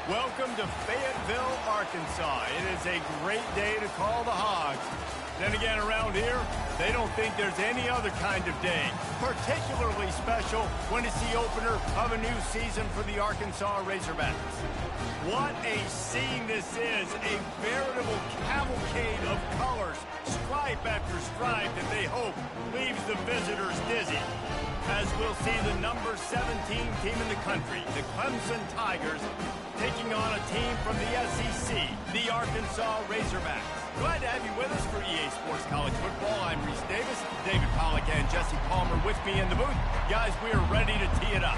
Welcome to Fayetteville, Arkansas. It is a great day to call the Hogs. Then again, around here, they don't think there's any other kind of day. Particularly special when it's the opener of a new season for the Arkansas Razorbacks. What a scene this is. A veritable cavalcade of colors, stripe after stripe, that they hope leaves the visitors dizzy. As we'll see the number 17 team in the country, the Clemson Tigers, taking on a team from the SEC, the Arkansas Razorbacks. Glad to have you with us for EA Sports College Football. I'm Reese Davis, David Pollack and Jesse Palmer with me in the booth. Guys, we are ready to tee it up.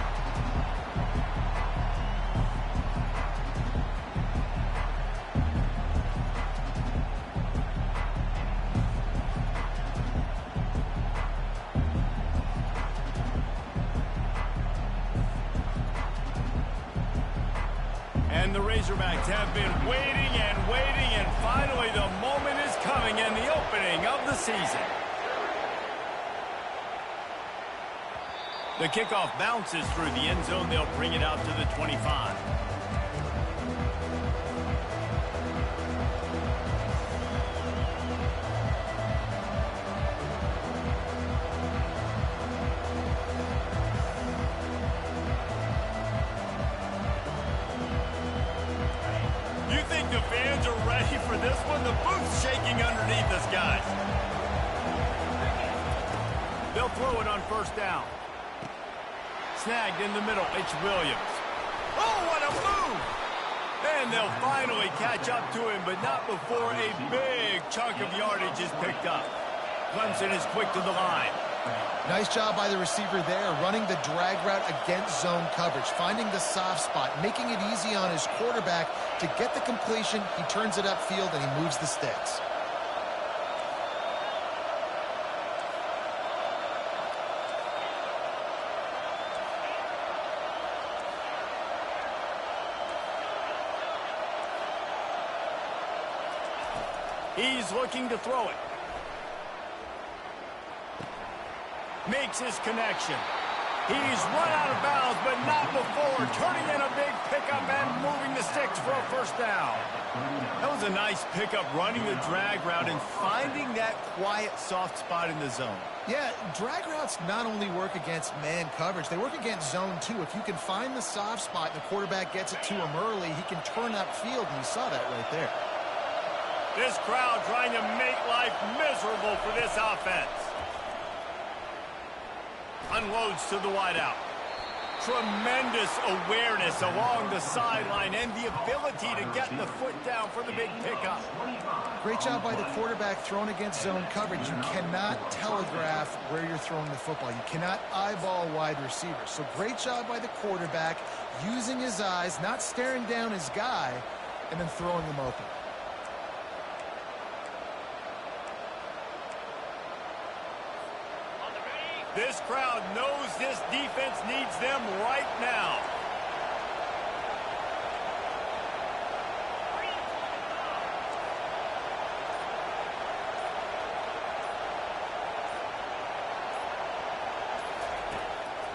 And the Razorbacks have been waiting, and finally the moment is coming in the opening of the season. The kickoff bounces through the end zone. They'll bring it out to the 25. The fans are ready for this one. The booth's shaking underneath us, guys. They'll throw it on first down. Snagged in the middle. It's Williams. Oh, what a move! And they'll finally catch up to him, but not before a big chunk of yardage is picked up. Clemson is quick to the line. Nice job by the receiver there, running the drag route against zone coverage, finding the soft spot, making it easy on his quarterback to get the completion. He turns it upfield and he moves the sticks. He's looking to throw it. Makes his connection. He's run out of bounds, but not before turning in a big pickup and moving the sticks for a first down. That was a nice pickup, running the drag route and finding that quiet, soft spot in the zone. Yeah, drag routes not only work against man coverage, they work against zone too. If you can find the soft spot and the quarterback gets it to him early, he can turn upfield, and you saw that right there. This crowd trying to make life miserable for this offense. Unloads to the wideout. Tremendous awareness along the sideline and the ability to get the foot down for the big pickup. Great job by the quarterback throwing against zone coverage. You cannot telegraph where you're throwing the football. You cannot eyeball wide receivers. So great job by the quarterback using his eyes, not staring down his guy, and then throwing him open. This crowd knows this defense needs them right now.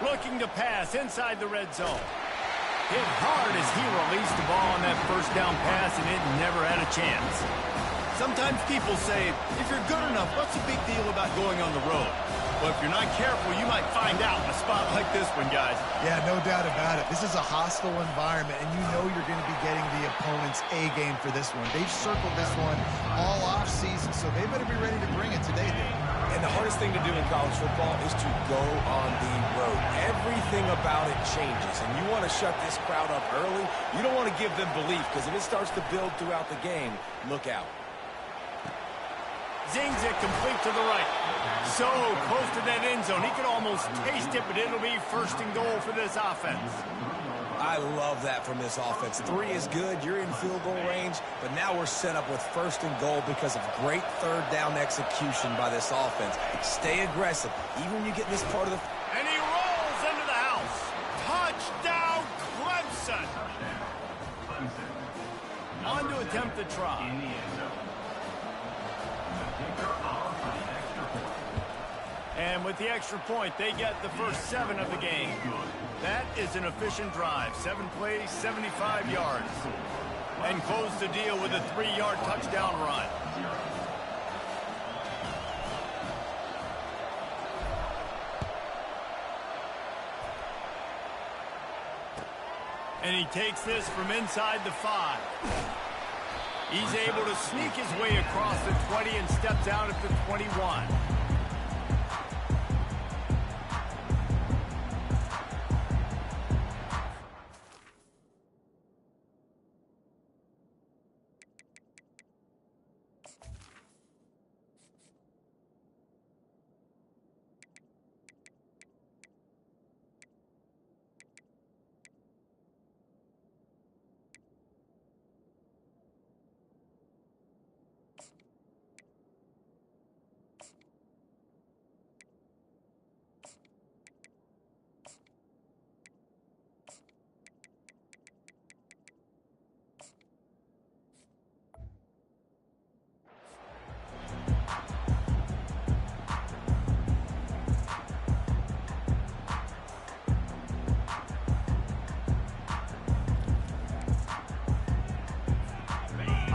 Looking to pass inside the red zone. Hit hard as he released the ball on that first down pass, and it never had a chance. Sometimes people say, if you're good enough, what's the big deal about going on the road? Well, if you're not careful, you might find out in a spot like this one, guys. Yeah, no doubt about it. This is a hostile environment, and you know you're going to be getting the opponent's A game for this one. They've circled this one all off season, so they better be ready to bring it today, Dave. And the hardest thing to do in college football is to go on the road. Everything about it changes, and you want to shut this crowd up early. You don't want to give them belief, because if it starts to build throughout the game, look out. Zings it complete to the right. So close to that end zone. He could almost taste it, but it'll be first and goal for this offense. I love that from this offense. 3 is good. You're in field goal range, but now we're set up with first and goal because of great third down execution by this offense. Stay aggressive, even when you get in this part of the... And he rolls into the house. Touchdown, Clemson. On to attempt the try. And with the extra point, they get the first 7 of the game. That is an efficient drive. 7 plays, 75 yards. And close the deal with a 3-yard touchdown run. And he takes this from inside the 5. He's able to sneak his way across the 20 and steps out at the 21.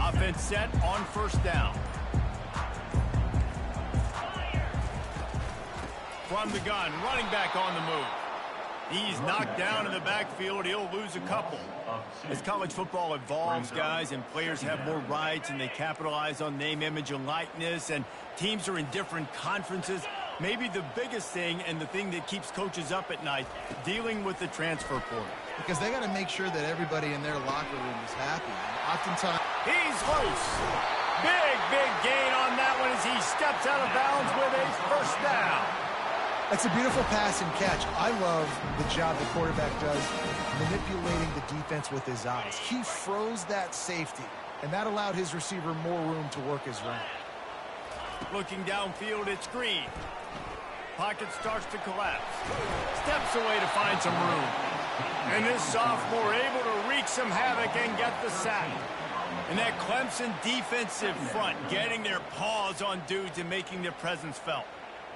Offense set on first down. From the gun, running back on the move. He's knocked down in the backfield. He'll lose a couple. As college football evolves, guys, and players have more rights and they capitalize on name, image, and likeness, and teams are in different conferences, maybe the biggest thing and the thing that keeps coaches up at night, dealing with the transfer portal. Because they got to make sure that everybody in their locker room is happy. And oftentimes, he's loose. Big gain on that one as he steps out of bounds with a first down. that's a beautiful pass and catch. I love the job the quarterback does manipulating the defense with his eyes. He froze that safety, and that allowed his receiver more room to work his route. Looking downfield, it's Green. Pocket starts to collapse. Steps away to find some room. And this sophomore able to wreak some havoc and get the sack. And that Clemson defensive front getting their paws on dudes and making their presence felt.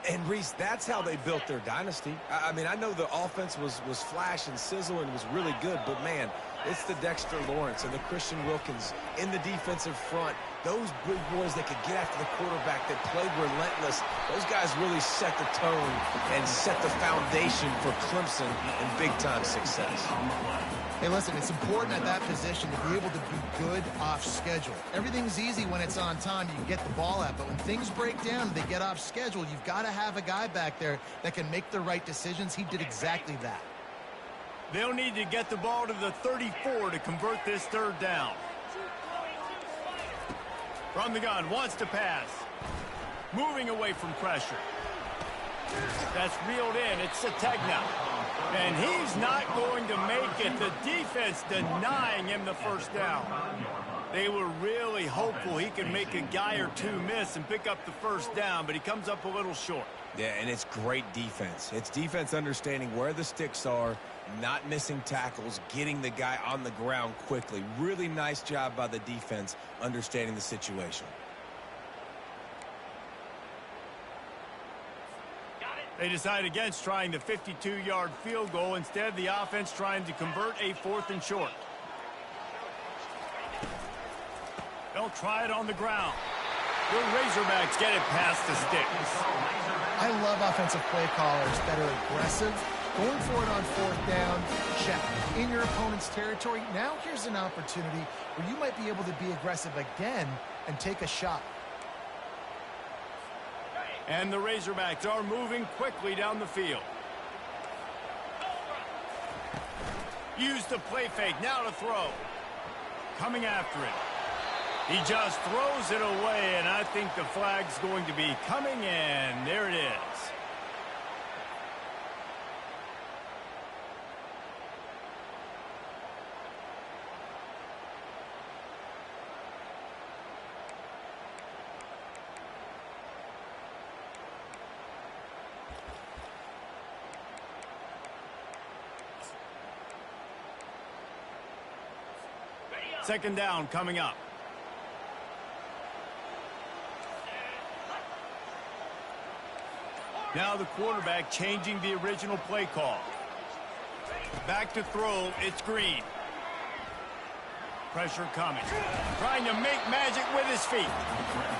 And, Reese, that's how they built their dynasty. I mean, I know the offense was flash and sizzle and was really good, but, man, it's the Dexter Lawrence and the Christian Wilkins in the defensive front. Those big boys that could get after the quarterback, that played relentless, those guys really set the tone and set the foundation for Clemson and big-time success. Hey, listen, it's important at that position to be able to be good off schedule. Everything's easy when it's on time, you can get the ball out, but when things break down, they get off schedule, you've got to have a guy back there that can make the right decisions. He did exactly that. They'll need to get the ball to the 34 to convert this third down. From the gun, wants to pass. Moving away from pressure. That's reeled in. It's Sategna. And he's not going to make it. The defense denying him the first down. They were really hopeful he could make a guy or two miss and pick up the first down, but he comes up a little short. Yeah, and it's great defense. It's defense understanding where the sticks are, not missing tackles, getting the guy on the ground quickly. Really nice job by the defense understanding the situation. They decide against trying the 52-yard field goal. Instead, the offense trying to convert a 4th and short. They'll try it on the ground. The Razorbacks get it past the sticks. I love offensive play callers that are aggressive. Going for it on 4th down, check. In your opponent's territory, now here's an opportunity where you might be able to be aggressive again and take a shot. And the Razorbacks are moving quickly down the field. Use the play fake, now to throw. Coming after it. He just throws it away, and I think the flag's going to be coming in. There it is. Second down coming up. Now the quarterback changing the original play call. Back to throw, it's Green. Pressure coming. Trying to make magic with his feet.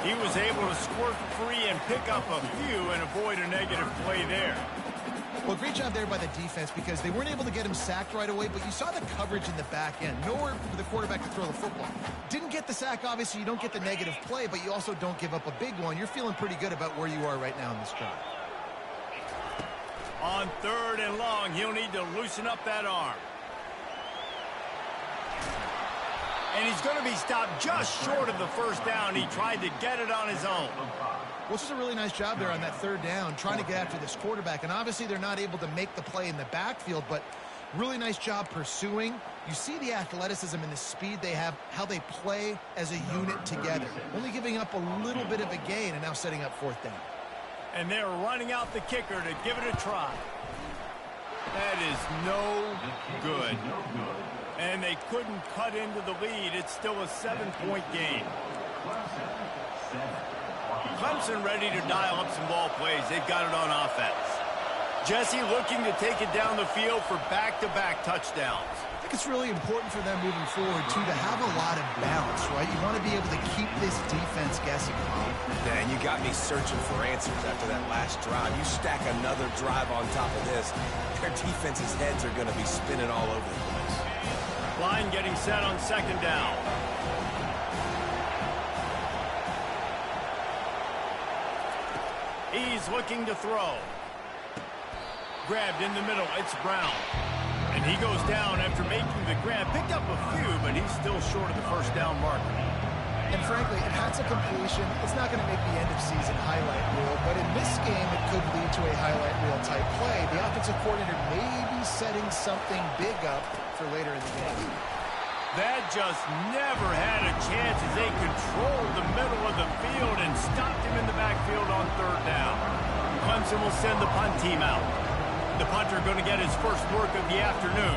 He was able to squirt free and pick up a few and avoid a negative play there. Well, great job there by the defense because they weren't able to get him sacked right away, but you saw the coverage in the back end. Nowhere for the quarterback to throw the football. Didn't get the sack, obviously. You don't get the negative play, but you also don't give up a big one. You're feeling pretty good about where you are right now in this drive. On 3rd and long, he'll need to loosen up that arm. And he's going to be stopped just short of the first down. He tried to get it on his own. Well, this is a really nice job there on that 3rd down, trying to get after this quarterback. And obviously they're not able to make the play in the backfield, but really nice job pursuing. You see the athleticism and the speed they have, how they play as a unit together. Only giving up a little bit of a gain and now setting up 4th down. And they're running out the kicker to give it a try. That is no good. And they couldn't cut into the lead. It's still a 7-point game. Clemson ready to dial up some ball plays. They've got it on offense. Jesse looking to take it down the field for back-to-back touchdowns. I think it's really important for them moving forward, too, to have a lot of balance, right? You want to be able to keep this defense guessing. Man, you got me searching for answers after that last drive. You stack another drive on top of this, their defense's heads are going to be spinning all over the place. Line getting set on 2nd down. He's looking to throw. Grabbed in the middle. It's Brown. And he goes down after making the grab. Picked up a few, but he's still short of the first down marker. And frankly, if that's a completion, it's not going to make the end-of-season highlight reel. But in this game, it could lead to a highlight reel type play. The offensive coordinator may be setting something big up for later in the game. That just never had a chance as they controlled the middle of the field and stopped him in the backfield on 3rd down. Clemson will send the punt team out. The punter going to get his first work of the afternoon.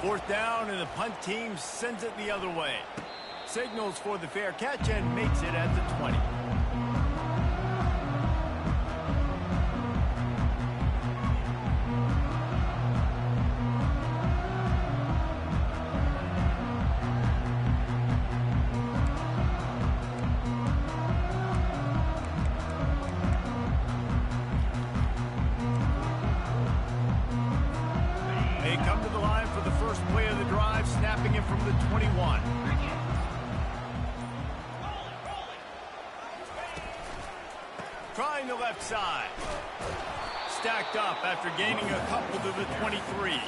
Fourth down, and the punt team sends it the other way. Signals for the fair catch and makes it at the 20. They come to the line for the first play of the drive, snapping it from the 21. Trying the left side. Stacked up after gaining a couple to the 23.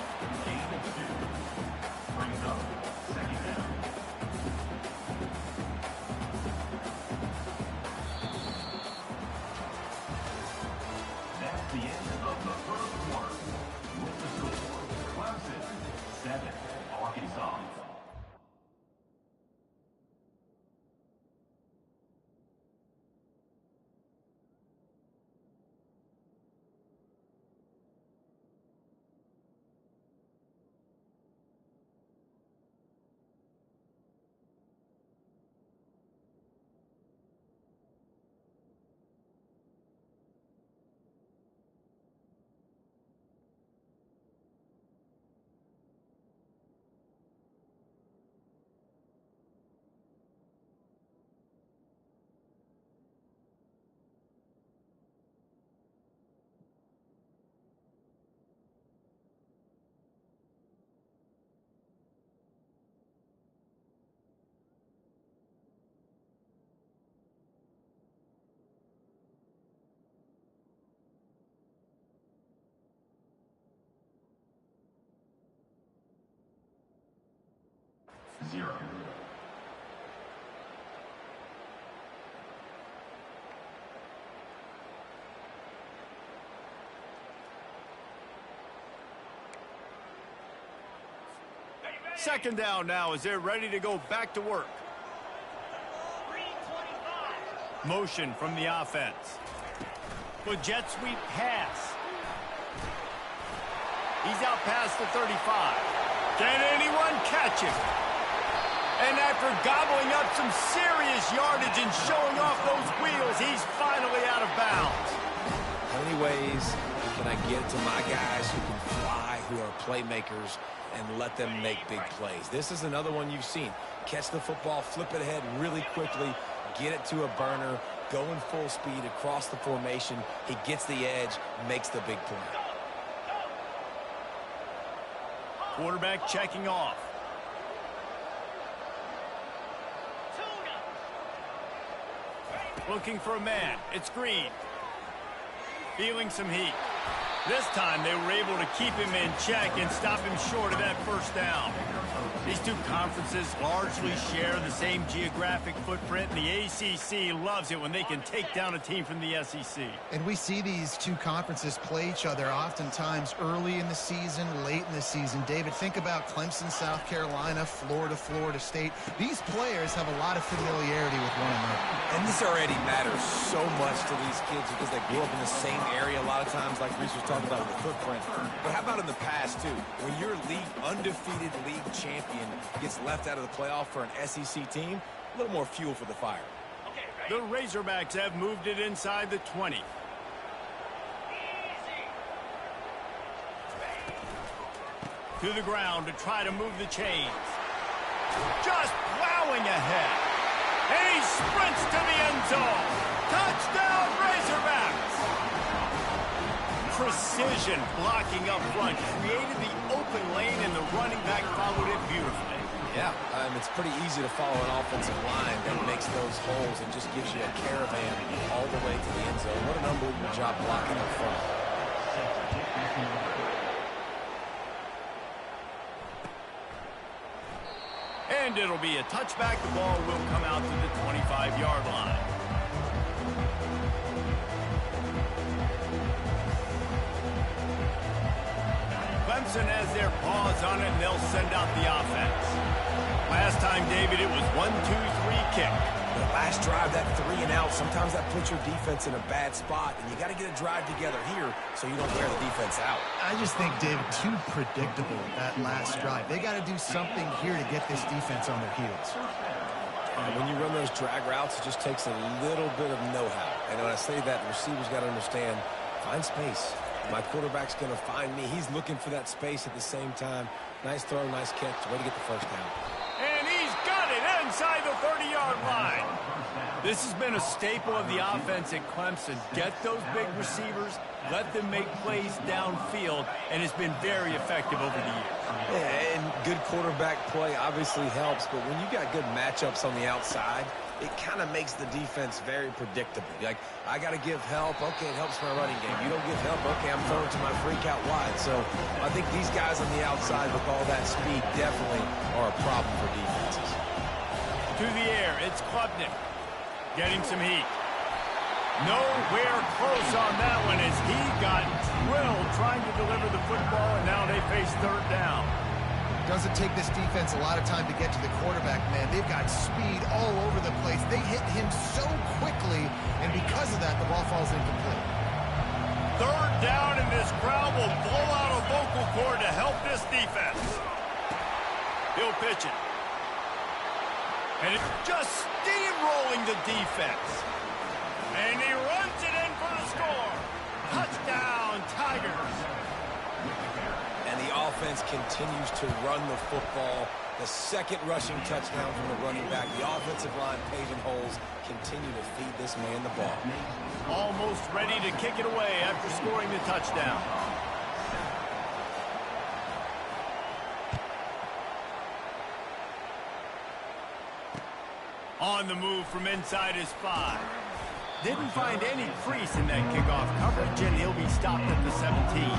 That's the end of the first quarter. With the score, Clemson 7, Arkansas. Zero. Second down now as they're ready to go back to work. Motion from the offense. With jet sweep pass. He's out past the 35. Can anyone catch him? And after gobbling up some serious yardage and showing off those wheels, he's finally out of bounds. How many ways can I get to my guys who can fly, who are playmakers, and let them make big plays? This is another one you've seen. Catch the football, flip it ahead really quickly, get it to a burner, go in full speed across the formation. He gets the edge, makes the big play. Quarterback checking off. Looking for a man. It's Green. Feeling some heat. This time they were able to keep him in check and stop him short of that first down. These two conferences largely share the same geographic footprint, and the ACC loves it when they can take down a team from the SEC. And we see these two conferences play each other oftentimes early in the season, late in the season. David, think about Clemson, South Carolina, Florida, Florida State. These players have a lot of familiarity with one another. And this already matters so much to these kids because they grew up in the same area a lot of times, like Reese was talking about with the footprint. But how about in the past, too? When your undefeated league champion gets left out of the playoff for an SEC team, a little more fuel for the fire. The Razorbacks have moved it inside the 20. To the ground to try to move the chains. Just plowing ahead. And he sprints to the end zone. Touchdown, Razorbacks! Precision blocking up front created the open lane, and the running back followed it beautifully. Yeah, it's pretty easy to follow an offensive line that makes those holes and just gives you a caravan all the way to the end zone. What an unbelievable job blocking up front. And it'll be a touchback. The ball will come out to the 25-yard line. Clemson has their paws on it, and they'll send out the offense. Last time, David, it was 1-2-3 kick. The last drive, that 3 and out, sometimes that puts your defense in a bad spot, and you got to get a drive together here so you don't wear the defense out. I just think, David, too predictable that last drive. They got to do something here to get this defense on their heels. When you run those drag routes, it just takes a little bit of know-how. And when I say that, the receivers got to understand, find space. My quarterback's going to find me. He's looking for that space at the same time. Nice throw, nice catch. Way to get the first down. And he's got it inside the 30-yard line. This has been a staple of the offense at Clemson. Get those big receivers, let them make plays downfield, and it's been very effective over the years. Yeah, and good quarterback play obviously helps, but when you got good matchups on the outside, it kind of makes the defense very predictable. Like, I got to give help. Okay, it helps my running game. You don't give help. Okay, I'm throwing to my freak out wide. So I think these guys on the outside with all that speed definitely are a problem for defenses. To the air, it's Klubnik getting some heat. Nowhere close on that one as he got drilled trying to deliver the football, and now they face third down. Doesn't take this defense a lot of time to get to the quarterback, man. They've got speed all over the place. They hit him so quickly, and because of that, the ball falls incomplete. Third down, and this crowd will blow out a vocal cord to help this defense. He'll pitch it. And it's just steamrolling the defense. And he runs it in for the score. Touchdown, Tigers. And the offense continues to run the football. The second rushing touchdown from the running back. The offensive line paving holes. Continue to feed this man the ball. Almost ready to kick it away after scoring the touchdown. On the move from inside his 5. Didn't find any crease in that kickoff coverage, and he'll be stopped at the 17.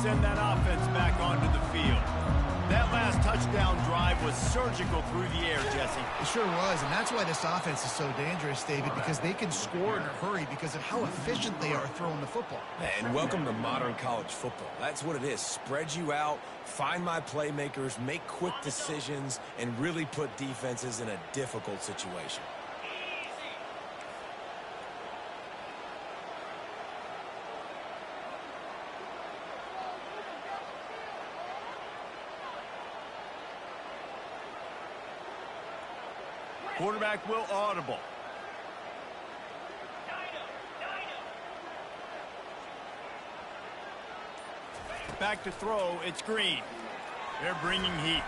Send that offense back onto the field. That last touchdown drive was surgical through the air, Jesse. It sure was, and that's why this offense is so dangerous, David, because they can score in a hurry because of how efficient they are throwing the football. And welcome to modern college football. That's what it is. Spread you out, find my playmakers, make quick decisions, and really put defenses in a difficult situation. Quarterback will audible. Back to throw, it's Green. They're bringing heat.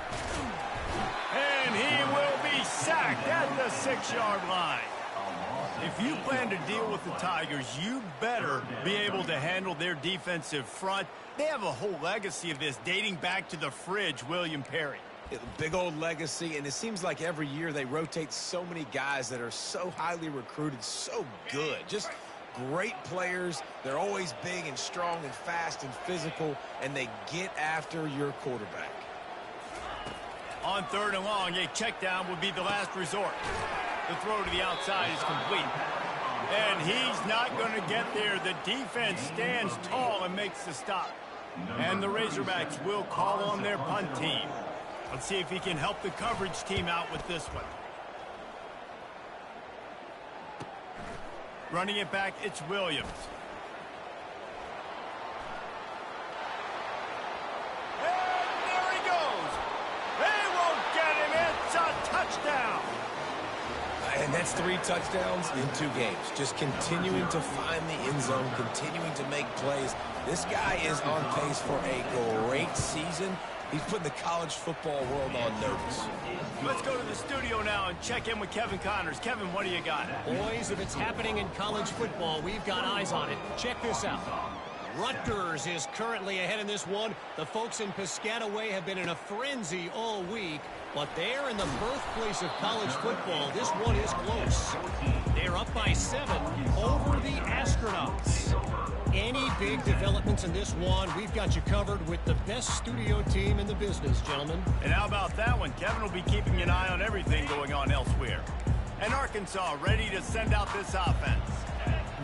And he will be sacked at the 6-yard line. If you plan to deal with the Tigers, you better be able to handle their defensive front. They have a whole legacy of this dating back to the fridge, William Perry. Big old legacy, and it seems like every year they rotate so many guys that are so highly recruited, so good. Just great players. They're always big and strong and fast and physical, and they get after your quarterback. On 3rd and long, a check down would be the last resort. The throw to the outside is complete. And he's not going to get there. The defense stands tall and makes the stop. And the Razorbacks will call on their punt team. Let's see if he can help the coverage team out with this one. Running it back, it's Williams. And there he goes. They won't get him. It's a touchdown. And that's 3 touchdowns in 2 games. Just continuing to find the end zone, continuing to make plays. This guy is on pace for a great season. He's putting the college football world on notice. Let's go to the studio now and check in with Kevin Connors. Kevin, what do you got? Boys, if it's happening in college football, we've got eyes on it. Check this out. Rutgers is currently ahead in this one. The folks in Piscataway have been in a frenzy all week, but they're in the birthplace of college football. This one is close. They're up by 7 over the Astronauts. Any big developments in this one, we've got you covered with the best studio team in the business, gentlemen. And how about that one? Kevin will be keeping an eye on everything going on elsewhere. And Arkansas ready to send out this offense.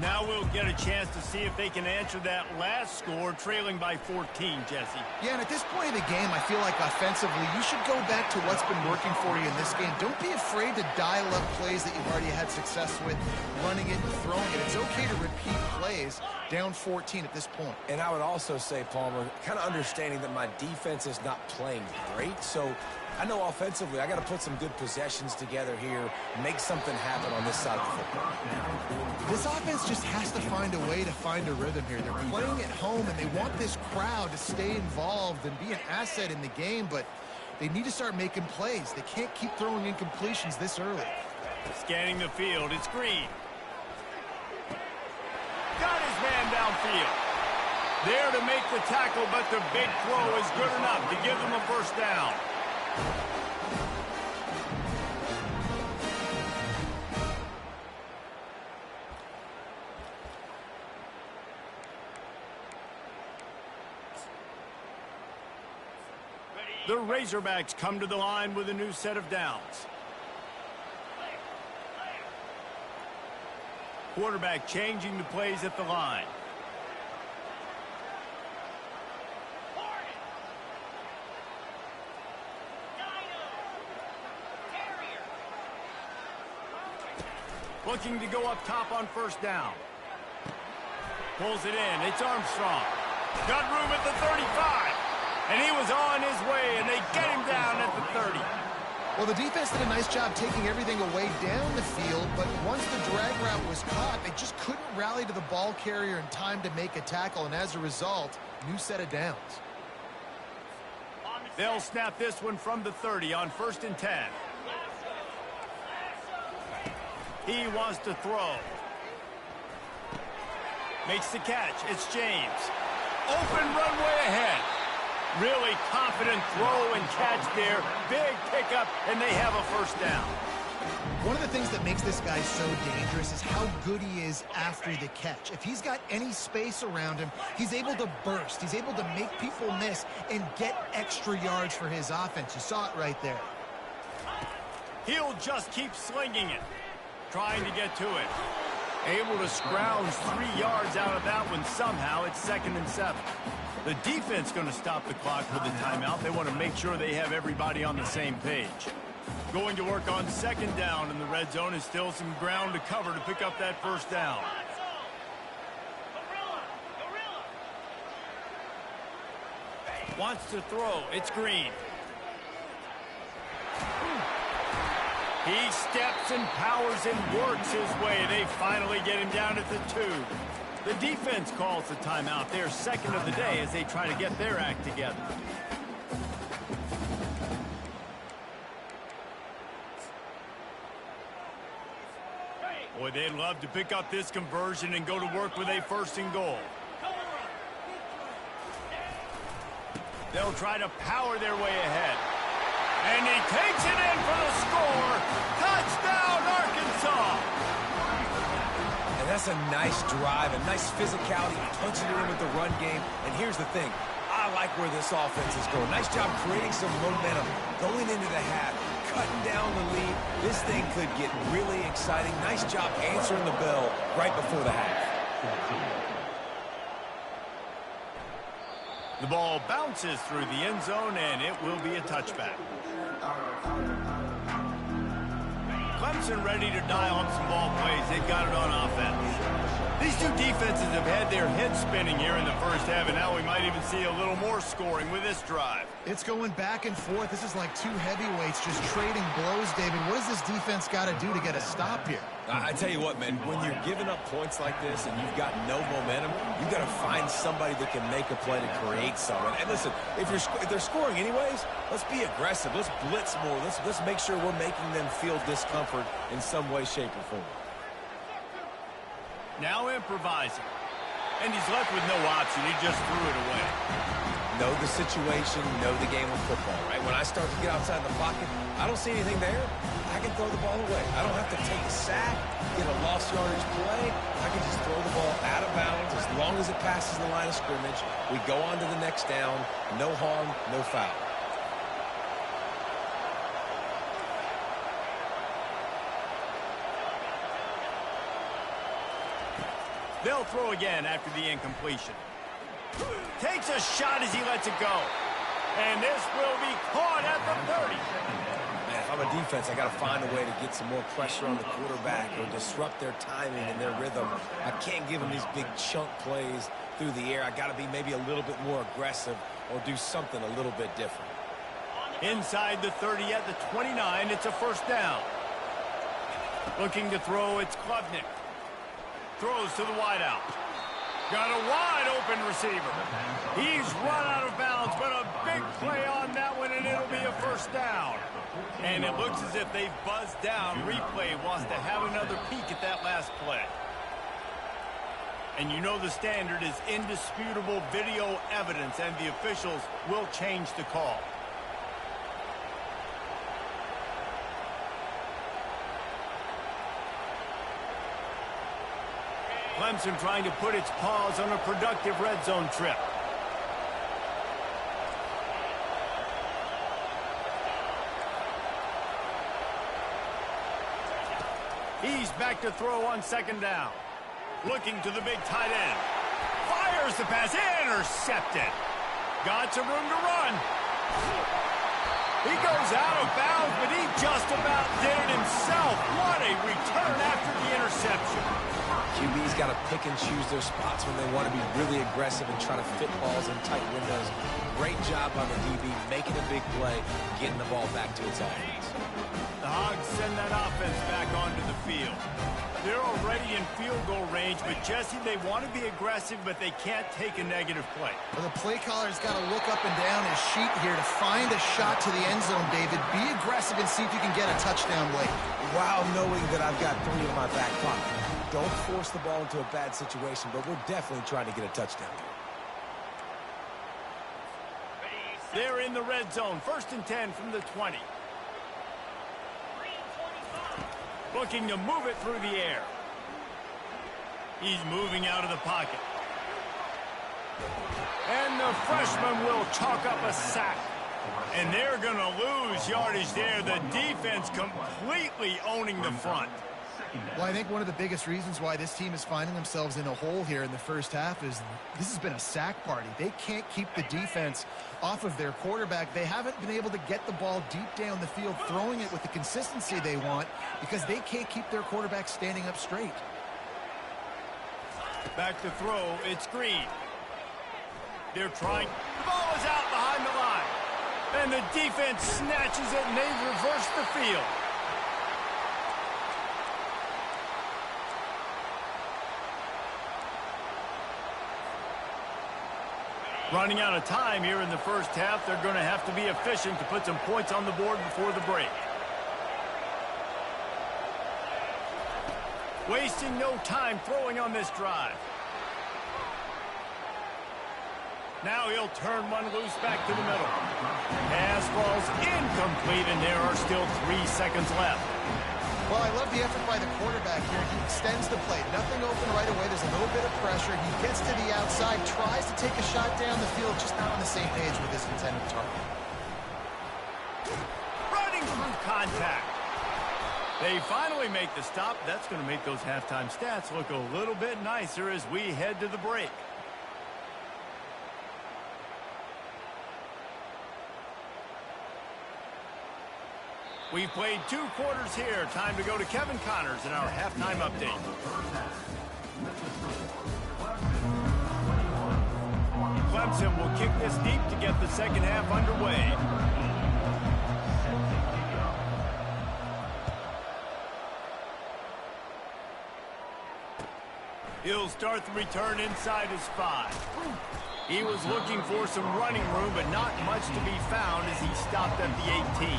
Now we'll get a chance to see if they can answer that last score, trailing by 14, Jesse. Yeah, and at this point of the game, I feel like offensively, you should go back to what's been working for you in this game. Don't be afraid to dial up plays that you've already had success with, running it and throwing it. It's okay to repeat plays down 14 at this point. And I would also say, Palmer, kind of understanding that my defense is not playing great, so I know offensively I got to put some good possessions together here, make something happen on this side of the football. This offense just has to find a way to find a rhythm here. They're playing at home, and they want this crowd to stay involved and be an asset in the game, but they need to start making plays. They can't keep throwing incompletions this early. Scanning the field, it's Green. Got his man downfield. There to make the tackle, but the big throw is good enough to give them a first down. The Razorbacks come to the line with a new set of downs. Quarterback changing the plays at the line. Looking to go up top on first down. Pulls it in. It's Armstrong. Got room at the 35. And he was on his way, and they get him down at the 30. Well, the defense did a nice job taking everything away down the field, but once the drag route was caught, they just couldn't rally to the ball carrier in time to make a tackle, and as a result, new set of downs. They'll snap this one from the 30 on 1st and 10. He wants to throw. Makes the catch. It's James. Open runway ahead. Really confident throw and catch there. Big pickup, and they have a first down. One of the things that makes this guy so dangerous is how good he is after the catch. If he's got any space around him, he's able to burst. He's able to make people miss and get extra yards for his offense. You saw it right there. He'll just keep slinging it, trying to get to it. Able to scrounge 3 yards out of that one somehow. It's 2nd and 7. The defense going to stop the clock with the timeout. They want to make sure they have everybody on the same page. Going to work on 2nd down in the red zone is still some ground to cover to pick up that 1st down. Wants to throw. It's Green. He steps and powers and works his way. They finally get him down at the 2. The defense calls the timeout. They're 2nd of the day as they try to get their act together. Boy, they'd love to pick up this conversion and go to work with a 1st and goal. They'll try to power their way ahead. And he takes it in for the score. Touchdown, Arkansas. And that's a nice drive, a nice physicality, punching it in with the run game. And here's the thing. I like where this offense is going. Nice job creating some momentum, going into the half, cutting down the lead. This thing could get really exciting. Nice job answering the bell right before the half. The ball bounces through the end zone, and it will be a touchback. Clemson ready to dial up some ball plays. They've got it on offense. These two defenses have had their heads spinning here in the 1st half, and now we might even see a little more scoring with this drive. It's going back and forth. This is like two heavyweights just trading blows, David. What does this defense got to do to get a stop here? I tell you what, man, when you're giving up points like this and you've got no momentum, you've got to find somebody that can make a play to create something. And listen, if they're scoring anyways, let's be aggressive. Let's blitz more. Let's make sure we're making them feel discomfort in some way, shape, or form. Now improvising. And he's left with no option. He just threw it away. Know the situation, know the game of football, right? When I start to get outside the pocket, I don't see anything there. I can throw the ball away. I don't have to take a sack, get a lost yardage play. I can just throw the ball out of bounds as long as it passes the line of scrimmage. We go on to the next down. No harm, no foul. They'll throw again after the incompletion. Takes a shot as he lets it go. And this will be caught at the 30. Man, if I'm a defense, I got to find a way to get some more pressure on the quarterback or disrupt their timing and their rhythm. I can't give them these big chunk plays through the air. I got to be maybe a little bit more aggressive or do something a little bit different. Inside the 30 at the 29, it's a 1st down. Looking to throw, it's Klubnik. Throws to the wideout. Got a wide open receiver. He's run out of bounds, but a big play on that one, and it'll be a 1st down. And it looks as if they've buzzed down. Replay wants to have another peek at that last play. And you know the standard is indisputable video evidence, and the officials will change the call. Clemson trying to put its paws on a productive red zone trip. He's back to throw on 2nd down. Looking to the big tight end. Fires the pass. Intercepted. Got some room to run. He goes out of bounds, but he just about did it himself. What a return after the interception. QB's got to pick and choose their spots when they want to be really aggressive and try to fit balls in tight windows. Great job on the DB, making a big play, getting the ball back to its offense. The Hogs send that offense back onto the field. They're already in field goal range, but Jesse, they want to be aggressive, but they can't take a negative play. Well, the play caller's got to look up and down his sheet here to find a shot to the end zone, David. Be aggressive and see if you can get a touchdown late. While knowing that I've got 3 in my back pocket. Don't force the ball into a bad situation, but we're definitely trying to get a touchdown. They're in the red zone. 1st and 10 from the 20. Looking to move it through the air. He's moving out of the pocket. And the freshman will chalk up a sack. And they're going to lose yardage there. The defense completely owning the front. Well, I think one of the biggest reasons why this team is finding themselves in a hole here in the first half is this has been a sack party. They can't keep the defense off of their quarterback. They haven't been able to get the ball deep down the field, throwing it with the consistency they want because they can't keep their quarterback standing up straight. Back to throw. It's Green. They're trying. The ball is out behind the line. And the defense snatches it, and they reverse the field. Running out of time here in the first half. They're going to have to be efficient to put some points on the board before the break. Wasting no time throwing on this drive. Now he'll turn one loose back to the middle. Pass falls incomplete, and there are still 3 seconds left. Well, I love the effort by the quarterback here. He extends the play. Nothing open right away. There's a little bit of pressure. He gets to the outside, tries to take a shot down the field, just not on the same page with his intended target. Running through contact. They finally make the stop. That's going to make those halftime stats look a little bit nicer as we head to the break. We've played 2 quarters here. Time to go to Kevin Connors in our halftime update. Clemson will kick this deep to get the second half underway. He'll start the return inside his 5. He was looking for some running room, but not much to be found as he stopped at the 18.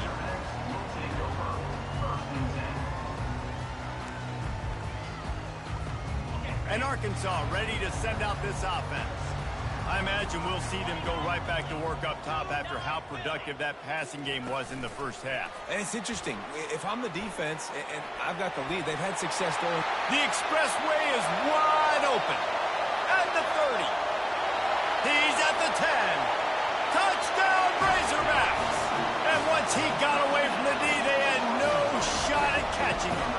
And Arkansas ready to send out this offense. I imagine we'll see them go right back to work up top after how productive that passing game was in the first half. And it's interesting. If I'm the defense and I've got the lead, they've had success throwing. The expressway is wide open. At the 30. He's at the 10. Touchdown, Razorbacks! And once he got away from the D, they had no shot at catching him.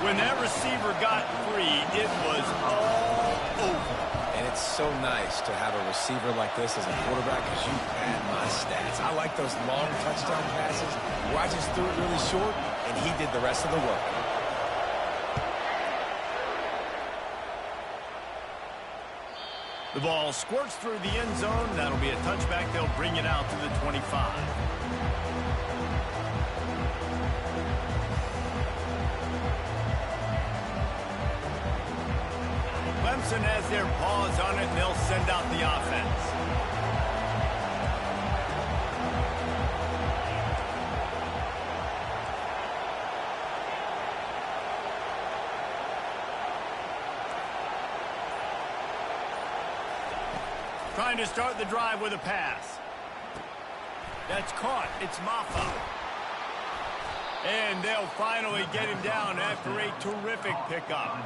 When that receiver got free, it was all over. And it's so nice to have a receiver like this as a quarterback because you pad my stats. I like those long touchdown passes where I just threw it really short and he did the rest of the work. The ball squirts through the end zone. That'll be a touchback. They'll bring it out to the 25. Clemson has their paws on it, and they'll send out the offense. Trying to start the drive with a pass. That's caught. It's Maffa. And they'll finally get him down after a terrific pickup.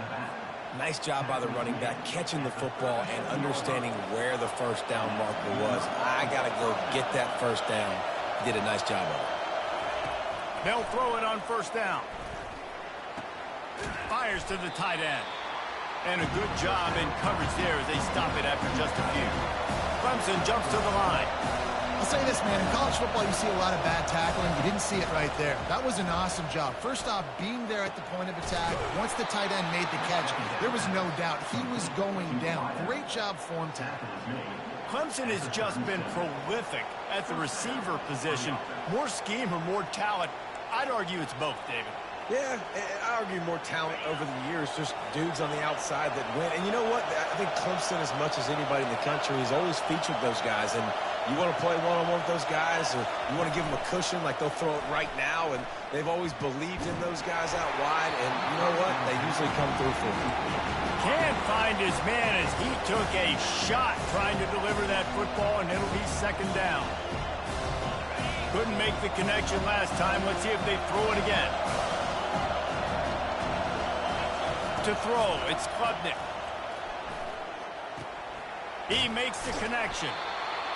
Nice job by the running back catching the football and understanding where the first down marker was. I got to go get that first down. He did a nice job of it. They'll throw it on first down. Fires to the tight end. And a good job in coverage there as they stop it after just a few. Clemson jumps to the line. I'll say this, man. In college football, you see a lot of bad tackling. You didn't see it right there. That was an awesome job. First off, being there at the point of attack. Once the tight end made the catch, there was no doubt he was going down. Great job form tackle. Clemson has just been prolific at the receiver position. More scheme or more talent? I'd argue it's both, David. Yeah, I argue more talent over the years, just dudes on the outside that win. And you know what? I think Clemson, as much as anybody in the country, has always featured those guys. And you want to play one-on-one with those guys, or you want to give them a cushion, like they'll throw it right now. And they've always believed in those guys out wide. And you know what? They usually come through for them. Can't find his man as he took a shot trying to deliver that football, and it'll be second down. Couldn't make the connection last time. Let's see if they throw it again. to throw. It's Klubnik. He makes the connection.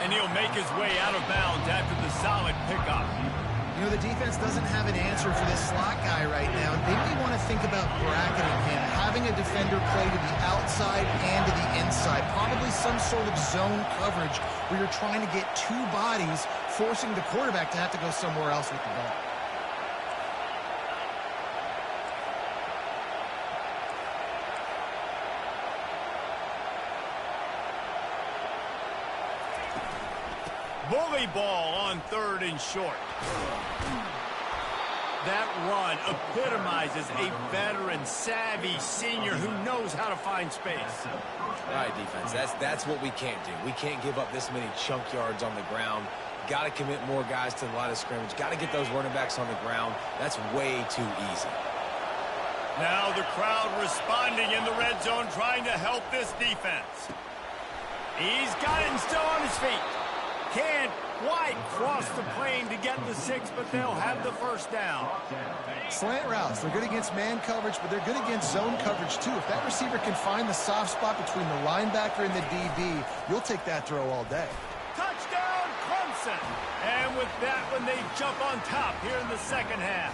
And he'll make his way out of bounds after the solid pickup. You know, the defense doesn't have an answer for this slot guy right now. They may want to think about bracketing him, having a defender play to the outside and to the inside. Probably some sort of zone coverage where you're trying to get two bodies, forcing the quarterback to have to go somewhere else with the ball. Bully ball on 3rd and short. That run epitomizes a veteran, savvy senior who knows how to find space. All right, defense, that's what we can't do. We can't give up this many chunk yards on the ground. Got to commit more guys to the line of scrimmage. Got to get those running backs on the ground. That's way too easy. Now the crowd responding in the red zone, trying to help this defense. He's got it and still on his feet. Can't quite cross the plane to get the 6, but they'll have the first down. Slant routes, they're good against man coverage, but they're good against zone coverage too. If that receiver can find the soft spot between the linebacker and the DB, you'll take that throw all day. Touchdown, Clemson! And with that one, they jump on top here in the second half.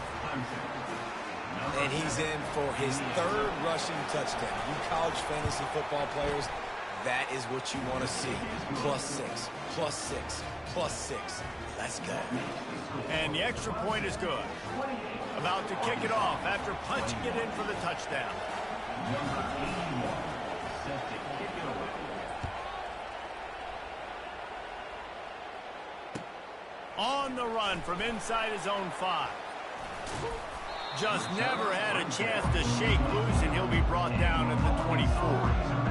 And he's in for his 3rd rushing touchdown. You college fantasy football players, that is what you want to see. +6, +6, +6. Let's go. And the extra point is good. About to kick it off after punching it in for the touchdown. On the run from inside his own 5. Just never had a chance to shake loose, and he'll be brought down at the 24.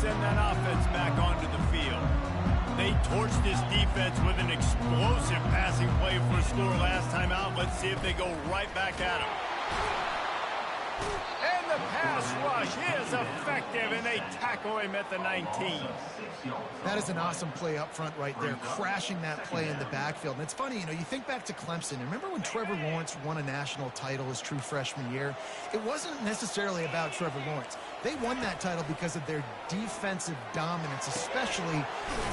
Send that offense back onto the field. They torched this defense with an explosive passing play for a score last time out. Let's see if they go right back at him. And the pass rush is effective, and they tackle him at the 19. That is an awesome play up front right there, crashing that play in the backfield. And it's funny, you know, you think back to Clemson. Remember when Trevor Lawrence won a national title his true freshman year? It wasn't necessarily about Trevor Lawrence. They won that title because of their defensive dominance, especially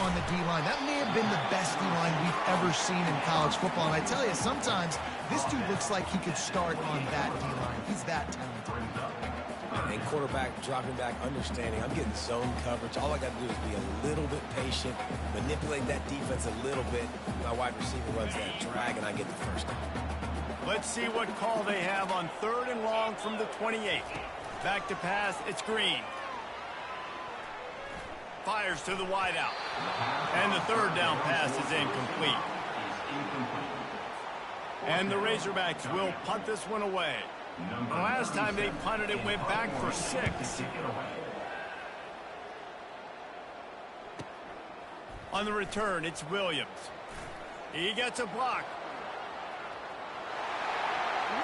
on the D-line. That may have been the best D-line we've ever seen in college football. And I tell you, sometimes this dude looks like he could start on that D-line. He's that talented. And quarterback dropping back, understanding I'm getting zone coverage. All I got to do is be a little bit patient, manipulate that defense a little bit. My wide receiver runs that drag, and I get the first down. Let's see what call they have on 3rd and long from the 28. Back to pass, it's Green. Fires to the wideout. And the 3rd down pass is incomplete. And the Razorbacks will punt this one away. The last time they punted it went back for 6. On the return, it's Williams. He gets a block.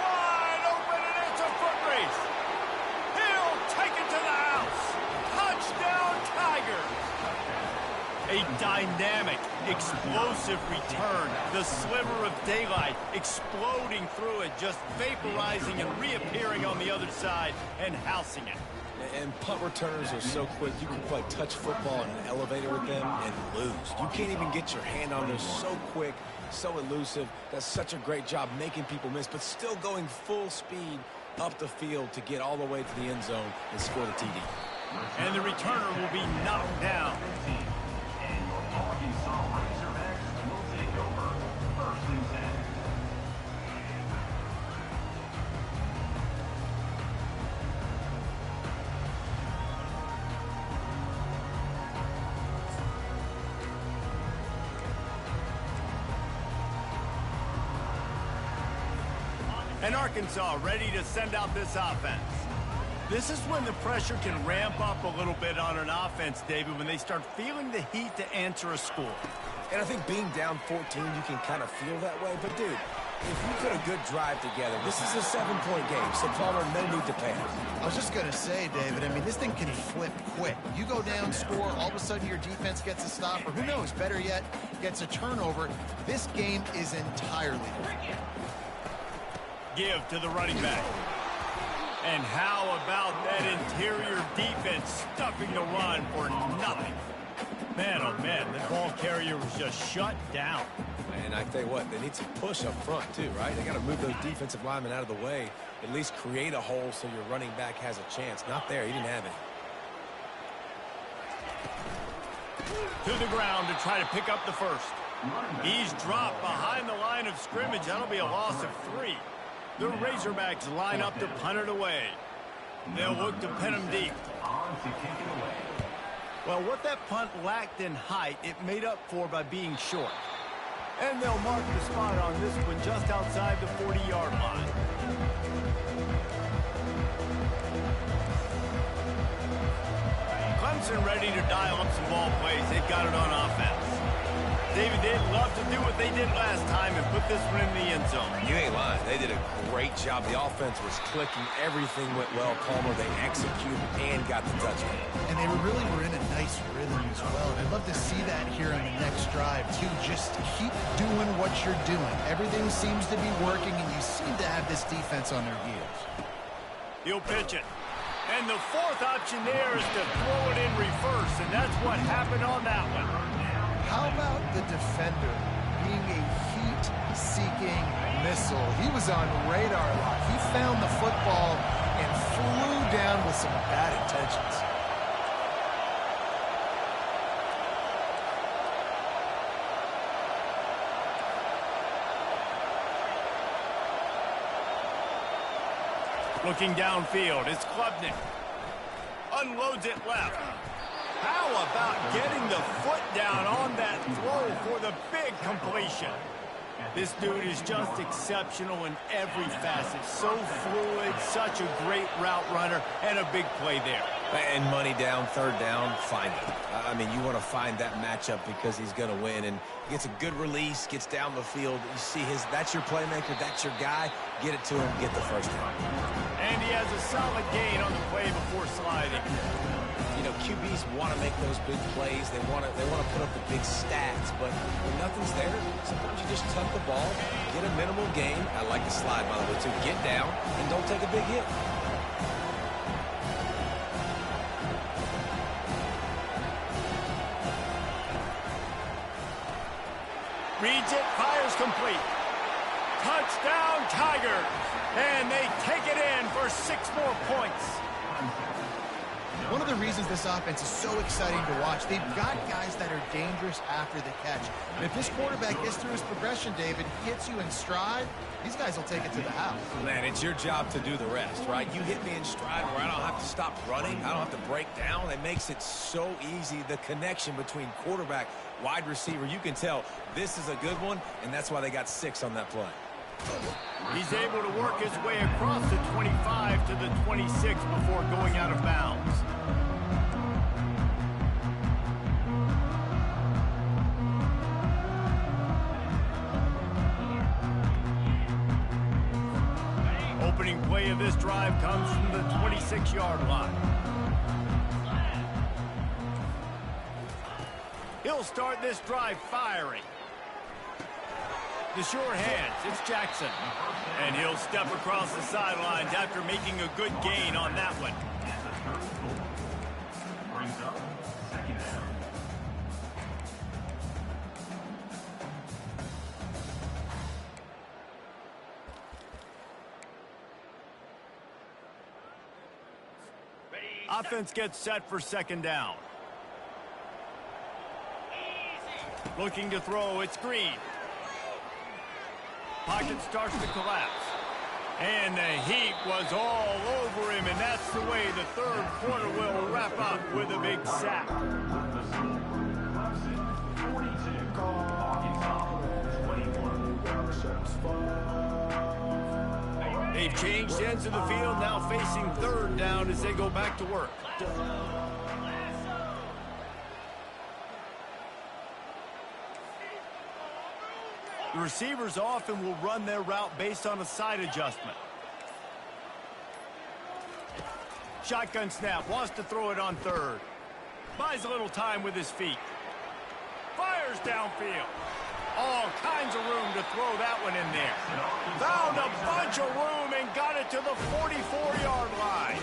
Wide open, and it's a foot race. He'll take it to the house. Touchdown, Tigers. A dynamic, explosive return. The sliver of daylight exploding through it, just vaporizing and reappearing on the other side and housing it. And punt returners are so quick. You can play touch football in an elevator with them and lose. You can't even get your hand on them. So quick, so elusive. Does such a great job making people miss, but still going full speed up the field to get all the way to the end zone and score the TD. And the returner will be knocked down. Arkansas Razorbacks will take over 1st and 10. And Arkansas ready to send out this offense. This is when the pressure can ramp up a little bit on an offense, David, when they start feeling the heat to answer a score. And I think being down 14, you can kind of feel that way. But, dude, If you put a good drive together, this is a 7-point game, so Palmer, no need to panic. I was just going to say, David, I mean, this thing can flip quick. You go down, score, all of a sudden your defense gets a stop, or who knows, better yet, gets a turnover. This game is entirely different. Give to the running back. And how about that interior defense stuffing the run for nothing? Man, oh man, the ball carrier was just shut down. And I tell you what, they need some push up front too, right? They got to move those defensive linemen out of the way, at least create a hole so your running back has a chance. Not there, he didn't have it. To the ground to try to pick up the first. He's dropped behind the line of scrimmage. That'll be a loss of 3. The Razorbacks line up to punt it away. They'll look to pin him deep. Well, what that punt lacked in height, it made up for by being short. And they'll mark the spot on this one just outside the 40-yard line. Clemson ready to dial up some ball plays. They've got it on offense. David, they'd love to do what they did last time and put this one in the end zone. You ain't lying. They did a great job. The offense was clicking. Everything went well. Palmer, they executed and got the touchdown. And they really were in a nice rhythm as well. And I'd love to see that here on the next drive, too. Just keep doing what you're doing. Everything seems to be working, and you seem to have this defense on their heels. He'll pitch it. And the fourth option there is to throw it in reverse, and that's what happened on that one. How about the defender being a heat-seeking missile? He was on radar lock. He found the football and flew down with some bad intentions. Looking downfield, it's Klubnik. Unloads it left. How about getting the foot down on that throw for the big completion? This dude is just exceptional in every facet. So fluid, such a great route runner, and a big play there. And money down, third down, find it. I mean, you want to find that matchup because he's going to win. And gets a good release, gets down the field. You see that's your playmaker, that's your guy. Get it to him, get the first down. And he has a solid gain on the play before sliding. You know, QBs want to make those big plays. They want to put up the big stats. But when nothing's there, sometimes you just tuck the ball, get a minimal gain. I like the slide, by the way, too. Get down and don't take a big hit. Reads it, fires complete. Touchdown, Tigers. And they take it in for 6 more points. One of the reasons this offense is so exciting to watch, they've got guys that are dangerous after the catch. And if this quarterback gets through his progression, David, hits you in stride, these guys will take it to the house. Man, it's your job to do the rest, right? You hit me in stride where I don't have to stop running. I don't have to break down. It makes it so easy, the connection between quarterback, wide receiver. You can tell this is a good one, and that's why they got 6 on that play. He's able to work his way across the 25 to the 26 before going out of bounds. Opening play of this drive comes from the 26-yard line. He'll start this drive firing. The sure hands, it's Jackson. And he'll step across the sidelines after making a good gain on that one. Brings up second down. Offense gets set for second down. Looking to throw, it's Green. Pocket starts to collapse. And the heat was all over him, and that's the way the third quarter will wrap up with a big sack. They've changed ends of the field, now facing third down as they go back to work. The receivers often will run their route based on a side adjustment. Shotgun snap, wants to throw it on third. Buys a little time with his feet. Fires downfield. All kinds of room to throw that one in there. Found a bunch of room and got it to the 44-yard line.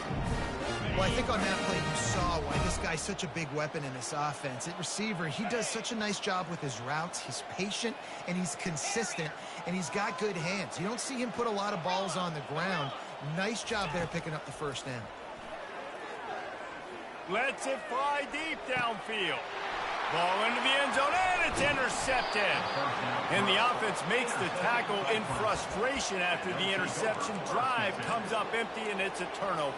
Well, I think on that play you saw why this guy's such a big weapon in this offense. At receiver, he does such a nice job with his routes. He's patient, and he's consistent, and he's got good hands. You don't see him put a lot of balls on the ground. Nice job there picking up the first down. Lets it fly deep downfield. Ball into the end zone, and it's intercepted. And the offense makes the tackle in frustration after the interception. Drive comes up empty, and it's a turnover.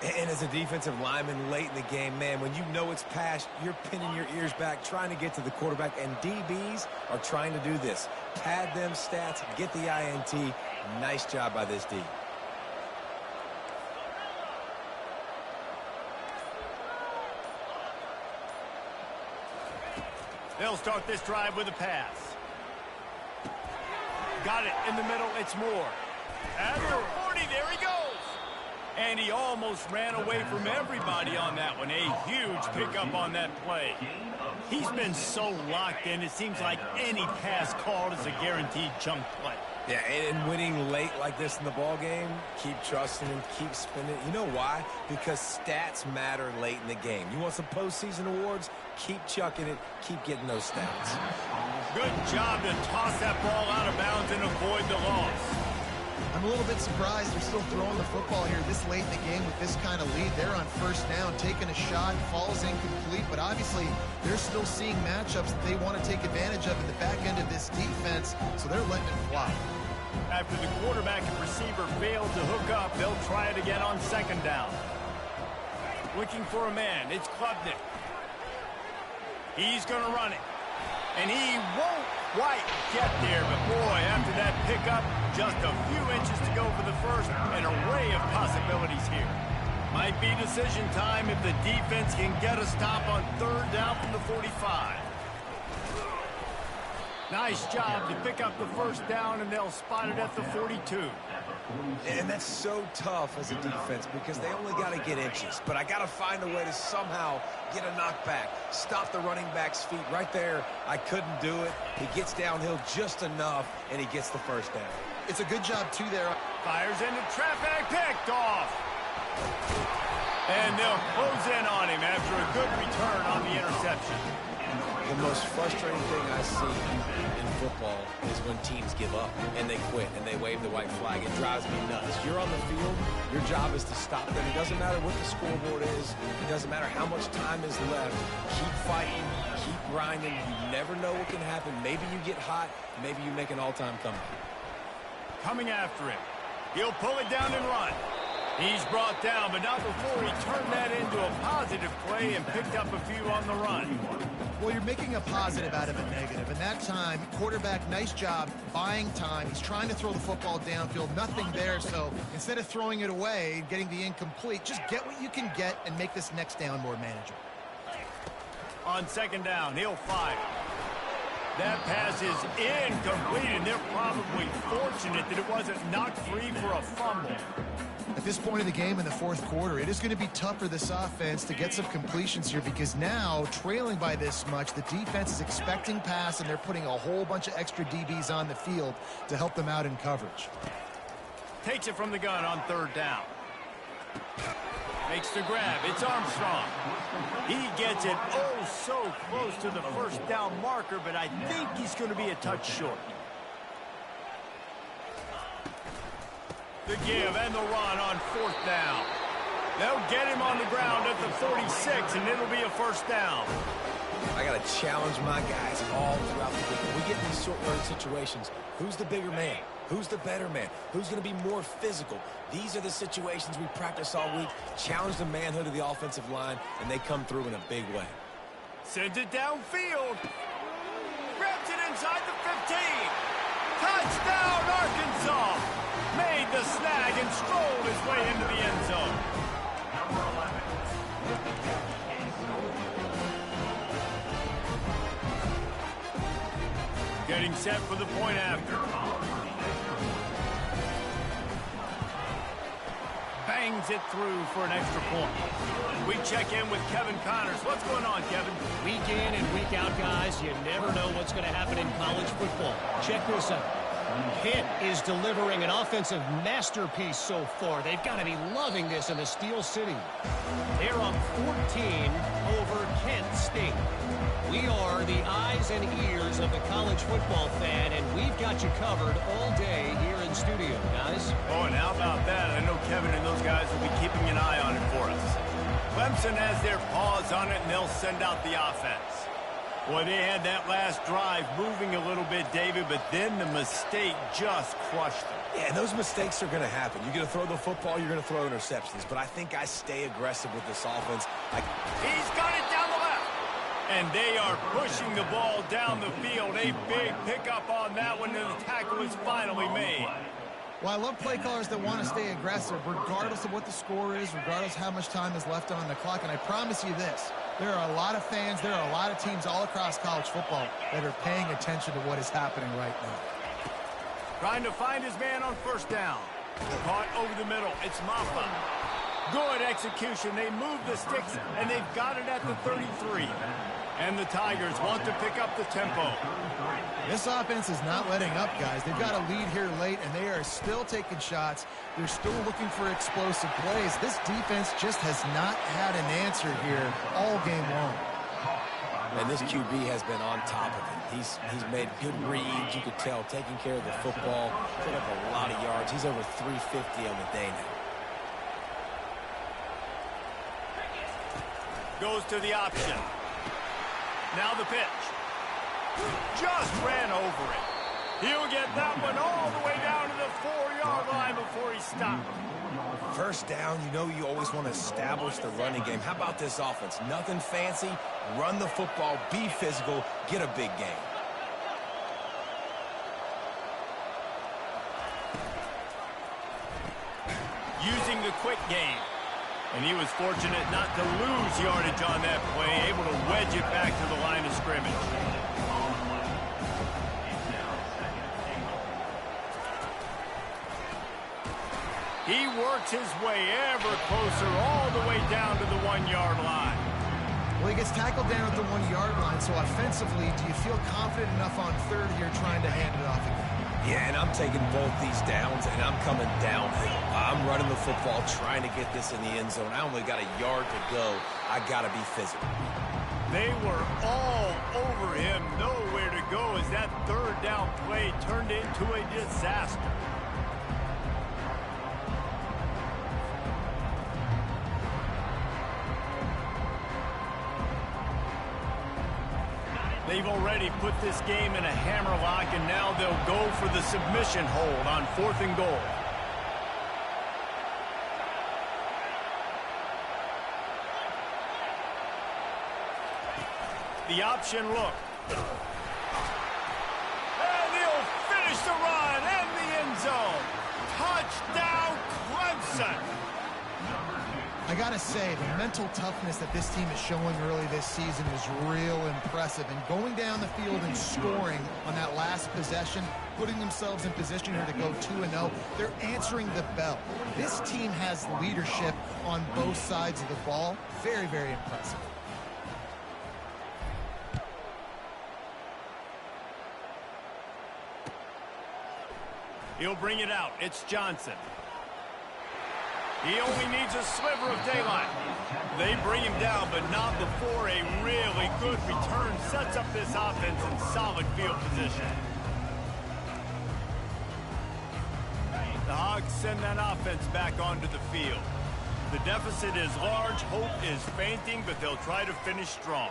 And as a defensive lineman late in the game, man, when you know it's past, you're pinning your ears back, trying to get to the quarterback, and DBs are trying to do this. Pad them stats, get the INT. Nice job by this D. They'll start this drive with a pass. Got it in the middle. It's Moore. At the 40, there he goes. And he almost ran away from everybody on that one. A huge pickup on that play. He's been so locked in, it seems like any pass called is a guaranteed chunk play. Yeah, and winning late like this in the ball game, keep trusting him, keep spinning. You know why? Because stats matter late in the game. You want some postseason awards? Keep chucking it, keep getting those stats. Good job to toss that ball out of bounds and avoid the loss. I'm a little bit surprised they're still throwing the football here this late in the game with this kind of lead. They're on first down, taking a shot, falls incomplete, but obviously they're still seeing matchups that they want to take advantage of in the back end of this defense, so they're letting it fly. After the quarterback and receiver failed to hook up, they'll try it again on second down. Looking for a man, it's Klubnik. He's going to run it, and he won't quite get there, but boy, after that pickup, just a few inches to go for the first. An array of possibilities here. Might be decision time if the defense can get a stop on third down from the 45. Nice job to pick up the first down, and they'll spot it at the 42. And that's so tough as a defense because they only got to get inches. But I got to find a way to somehow get a knockback, stop the running back's feet right there. I couldn't do it. He gets downhill just enough, and he gets the first down. It's a good job, too, there. Fires into traffic, picked off. And they'll close in on him after a good return on the interception. The most frustrating thing I see in football is when teams give up and they quit and they wave the white flag. It drives me nuts. You're on the field. Your job is to stop them. It doesn't matter what the scoreboard is. It doesn't matter how much time is left. Keep fighting. Keep grinding. You never know what can happen. Maybe you get hot. Maybe you make an all-time comeback. Coming after him. He'll pull it down and run. He's brought down, but not before he turned that into a positive play and picked up a few on the run. Well, you're making a positive out of a negative. And that time, quarterback, nice job, buying time. He's trying to throw the football downfield. Nothing there, so instead of throwing it away and getting the incomplete, just get what you can get and make this next down more manageable. On second down, he'll fire. That pass is incomplete, and they're probably fortunate that it wasn't knocked free for a fumble. At this point in the game in the fourth quarter, it is going to be tough for this offense to get some completions here because now, trailing by this much, the defense is expecting pass, and they're putting a whole bunch of extra DBs on the field to help them out in coverage. Takes it from the gun on third down. Makes the grab. It's Armstrong. He gets it so close to the first down marker, but I think he's going to be a touch short. The give and the run on fourth down. They'll get him on the ground at the 46, and it'll be a first down. I got to challenge my guys all throughout the week. When we get in these short yard situations, who's the bigger man? Who's the better man? Who's going to be more physical? These are the situations we practice all week. Challenge the manhood of the offensive line, and they come through in a big way. Sends it downfield. Grabs it inside the 15. Touchdown, Arkansas. Made the snag and strolled his way into the end zone. Number 11. Getting set for the point after. Bangs it through for an extra point. We check in with Kevin Connors. What's going on, Kevin? Week in and week out, guys, you never know what's going to happen in college football. Check this out. Pitt is delivering an offensive masterpiece so far. They've got to be loving this in the Steel City. They're up 14 over Kent State. We are the eyes and ears of the college football fan, and we've got you covered all day here in studio, guys. Oh, and how about that? I know Kevin and those guys will be keeping an eye on it for us. Clemson has their paws on it, and they'll send out the offense. Well, they had that last drive moving a little bit, David, but then the mistake just crushed them. Yeah, those mistakes are going to happen. You're going to throw the football, you're going to throw interceptions. But I think I stay aggressive with this offense. He's got it down the left. And they are pushing the ball down the field. A big pickup on that one, and the tackle is finally made. Well, I love play callers that want to stay aggressive, regardless of what the score is, regardless how much time is left on the clock. And I promise you this, there are a lot of fans, there are a lot of teams all across college football that are paying attention to what is happening right now. Trying to find his man on first down. Caught over the middle. It's Maffa. Good execution. They move the sticks, and they've got it at the 33. And the Tigers want to pick up the tempo. This offense is not letting up, guys. They've got a lead here late, and they are still taking shots. They're still looking for explosive plays. This defense just has not had an answer here all game long. And this QB has been on top of it. He's made good reads. You could tell, taking care of the football, put up a lot of yards. He's over 350 on the day now. Goes to the option. Now the pitch. Just ran over it. He'll get that one all the way down to the 4-yard line before he stopped. First down, you know you always want to establish the running game. How about this offense? Nothing fancy. Run the football, be physical, get a big gain. Using the quick game. And he was fortunate not to lose yardage on that play, able to wedge it back to the line of scrimmage. He works his way ever closer all the way down to the 1-yard line. Well, he gets tackled down at the 1-yard line, so offensively, do you feel confident enough on third here trying to hand it off again? Yeah, and I'm taking both these downs, and I'm coming downhill. I'm running the football, trying to get this in the end zone. I only got a yard to go. I got to be physical. They were all over him, nowhere to go as that third down play turned into a disaster. They've already put this game in a hammerlock, and now they'll go for the submission hold on 4th and goal. The option look. And he'll finish the run and the end zone. Touchdown, Clemson. I got to say, the mental toughness that this team is showing early this season is real impressive. And going down the field and scoring on that last possession, putting themselves in position here to go 2-0, they're answering the bell. This team has leadership on both sides of the ball. Very, very impressive. He'll bring it out. It's Johnson. He only needs a sliver of daylight. They bring him down, but not before a really good return sets up this offense in solid field position. The Hogs send that offense back onto the field. The deficit is large, hope is fainting, but they'll try to finish strong.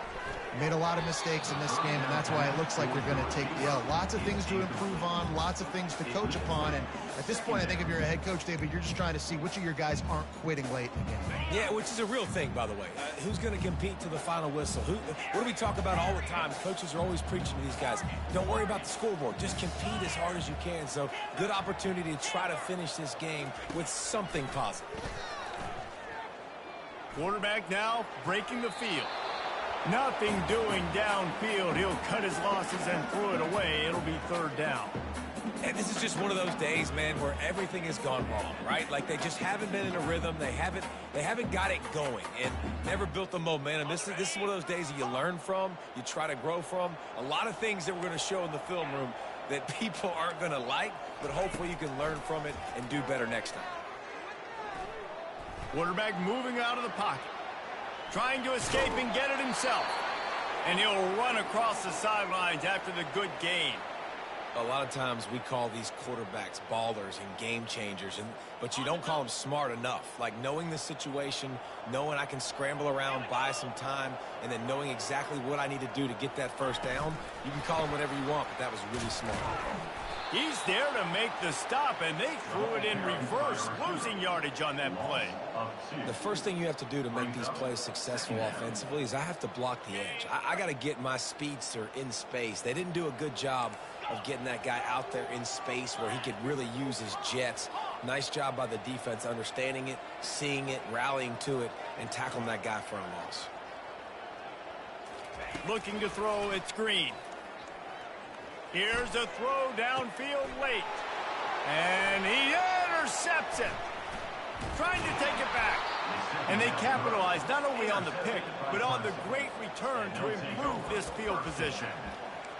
Made a lot of mistakes in this game, and that's why it looks like they're going to take the L. Lots of things to improve on, lots of things to coach upon, and at this point, I think if you're a head coach, David, you're just trying to see which of your guys aren't quitting late in the game. Yeah, which is a real thing, by the way. Who's going to compete to the final whistle? What do we talk about all the time? Coaches are always preaching to these guys. Don't worry about the scoreboard. Just compete as hard as you can. So, good opportunity to try to finish this game with something positive. Quarterback now breaking the field. Nothing doing downfield. He'll cut his losses and throw it away. It'll be third down. And this is just one of those days, man, where everything has gone wrong, right? Like they just haven't been in a rhythm. They haven't got it going and never built the momentum. This is one of those days that you learn from, you try to grow from. A lot of things that we're going to show in the film room that people aren't going to like, but hopefully you can learn from it and do better next time. Quarterback moving out of the pocket, trying to escape and get it himself. And he'll run across the sidelines after the good gain. A lot of times we call these quarterbacks ballers and game changers, but you don't call them smart enough. Like knowing the situation, knowing I can scramble around, buy some time, and then knowing exactly what I need to do to get that first down. You can call them whatever you want, but that was really smart. He's there to make the stop, and they threw it in reverse, losing yardage on that play. The first thing you have to do to make these plays successful offensively is I have to block the edge. I got to get my speedster in space. They didn't do a good job of getting that guy out there in space where he could really use his jets. Nice job by the defense understanding it, seeing it, rallying to it, and tackling that guy for a loss. Looking to throw, it's Green. Here's a throw downfield late. And he intercepts it. Trying to take it back. And they capitalize not only on the pick, but on the great return to improve this field position.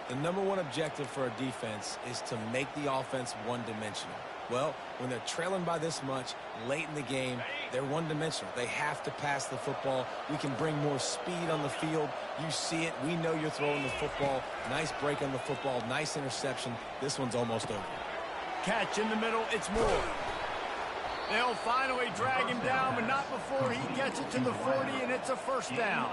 The number one objective for a defense is to make the offense one-dimensional. Well, when they're trailing by this much late in the game, they're one-dimensional. They have to pass the football. We can bring more speed on the field. You see it. We know you're throwing the football. Nice break on the football. Nice interception. This one's almost over. Catch in the middle. It's Moore. They'll finally drag him down, but not before he gets it to the 40, and it's a first down.